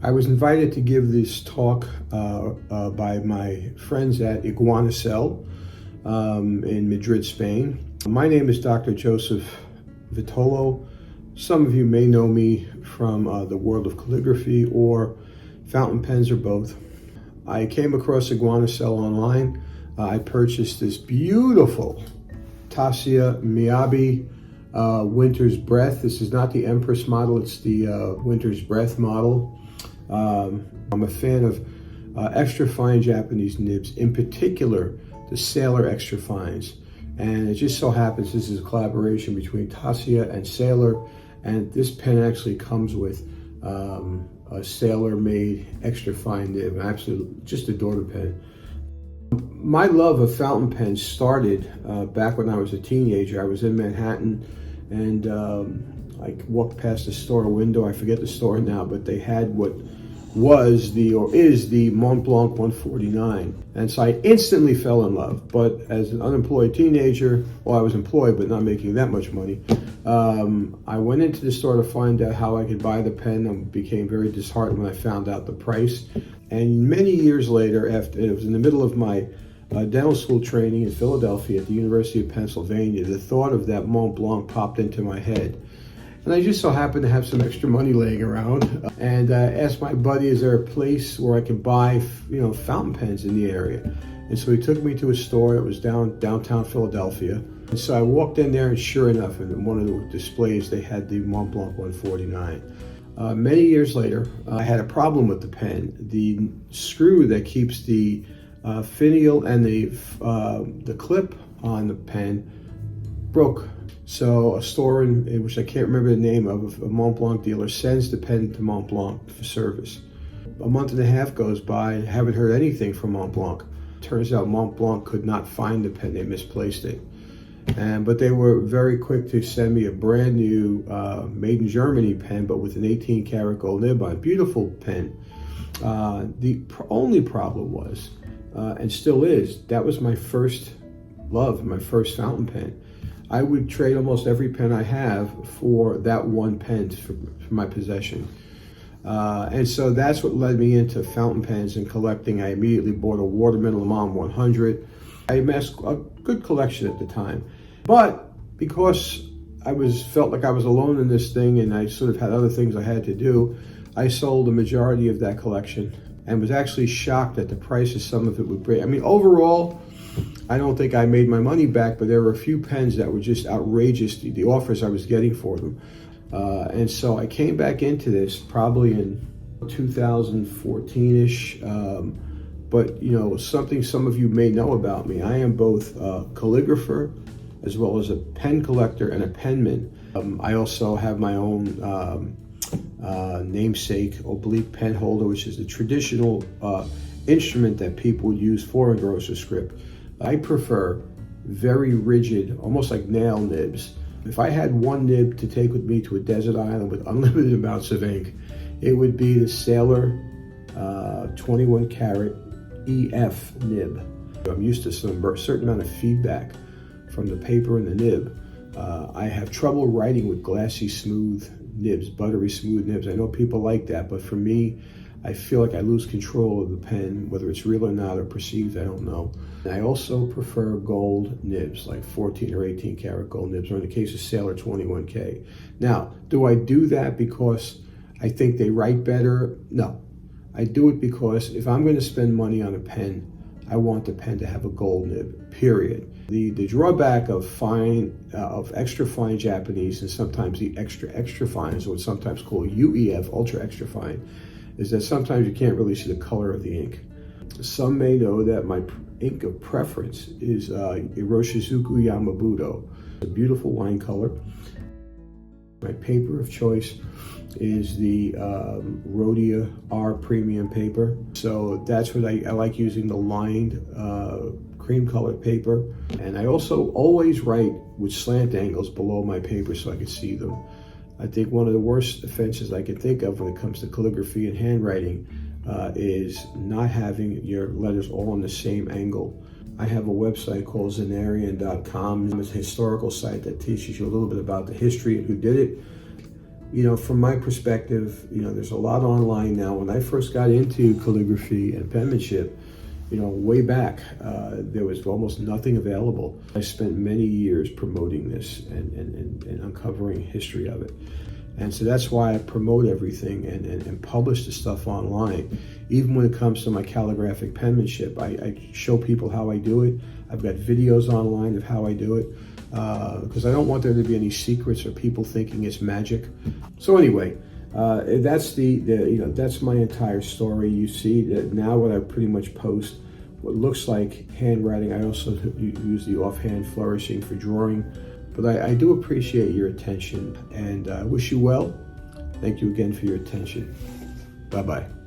I was invited to give this talk by my friends at Iguana in Madrid, Spain. My name is Dr. Joseph Vitolo. Some of you may know me from the world of calligraphy or fountain pens or both. I came across Iguana online. I purchased this beautiful Tassia Miyabi Winter's Breath. This is not the Empress model, it's the Winter's Breath model. I'm a fan of extra fine Japanese nibs, in particular the Sailor extra fines. And it just so happens this is a collaboration between Tassia and Sailor, and this pen actually comes with a Sailor made extra fine nib. I absolutely just adore the pen. My love of fountain pens started back when I was a teenager. I was in Manhattan, and I walked past the store window. I forget the store now, but they had what was is the Mont Blanc 149. And so I instantly fell in love. But as an unemployed teenager, well, I was employed, but not making that much money. I went into the store to find out how I could buy the pen, and became very disheartened when I found out the price. And many years later, after it was in the middle of my dental school training in Philadelphia at the University of Pennsylvania, the thought of that Mont Blanc popped into my head. And I just so happened to have some extra money laying around, and asked my buddy, is there a place where I could buy, fountain pens in the area? And so he took me to a store that was downtown Philadelphia. And so I walked in there, and sure enough, in one of the displays, they had the Mont Blanc 149. Many years later, I had a problem with the pen. The screw that keeps the finial and the clip on the pen broke. So a store in which I can't remember the name of, a Mont Blanc dealer, sends the pen to Mont Blanc for service. A month and a half goes by, I haven't heard anything from Mont Blanc. Turns out Mont Blanc could not find the pen, they misplaced it. But they were very quick to send me a brand new made in Germany pen, but with an 18 karat gold nib on. Beautiful pen. The only problem was, and still is, that was my first love, my first fountain pen. I would trade almost every pen I have for that one pen for my possession. And so that's what led me into fountain pens and collecting. I immediately bought a Waterman Le Mans 100. I amassed a good collection at the time. But because I felt like I was alone in this thing, and I sort of had other things I had to do, I sold the majority of that collection and was actually shocked at the prices some of it would bring. I mean, overall, I don't think I made my money back, but there were a few pens that were just outrageous, the offers I was getting for them. And so I came back into this probably in 2014-ish. But something some of you may know about me, I am both a calligrapher as well as a pen collector and a penman. I also have my own namesake oblique pen holder, which is the traditional instrument that people would use for engrosser script. I prefer very rigid, almost like nail nibs. If I had one nib to take with me to a desert island with unlimited amounts of ink, it would be the Sailor 21 karat EF nib. I'm used to a certain amount of feedback from the paper and the nib. I have trouble writing with glassy smooth nibs, buttery smooth nibs. I know people like that, but for me, I feel like I lose control of the pen, whether it's real or not or perceived, I don't know. And I also prefer gold nibs, like 14 or 18 karat gold nibs, or in the case of Sailor 21K. Now, do I do that because I think they write better? No. I do it because if I'm going to spend money on a pen, I want the pen to have a gold nib, period. The drawback of extra fine Japanese, and sometimes the extra fine is what's sometimes called UEF, ultra extra fine, is that sometimes you can't really see the color of the ink. Some may know that my ink of preference is Iroshizuku Yamabudo, a beautiful wine color. My paper of choice is the Rhodia R Premium paper. So that's what I like using, the lined cream colored paper. And I also always write with slant angles below my paper so I can see them. I think one of the worst offenses I can think of when it comes to calligraphy and handwriting is not having your letters all on the same angle. I have a website called Zenarian.com. It's a historical site that teaches you a little bit about the history and who did it. From my perspective, there's a lot online now. When I first got into calligraphy and penmanship, way back, there was almost nothing available. I spent many years promoting this and uncovering history of it. And so that's why I promote everything and publish the stuff online. Even when it comes to my calligraphic penmanship, I show people how I do it. I've got videos online of how I do it, because I don't want there to be any secrets or people thinking it's magic. So anyway, that's that's my entire story. You see that now what I pretty much post, what looks like handwriting, I also use the offhand flourishing for drawing. But I do appreciate your attention, and I wish you well. Thank you again for your attention. Bye-bye.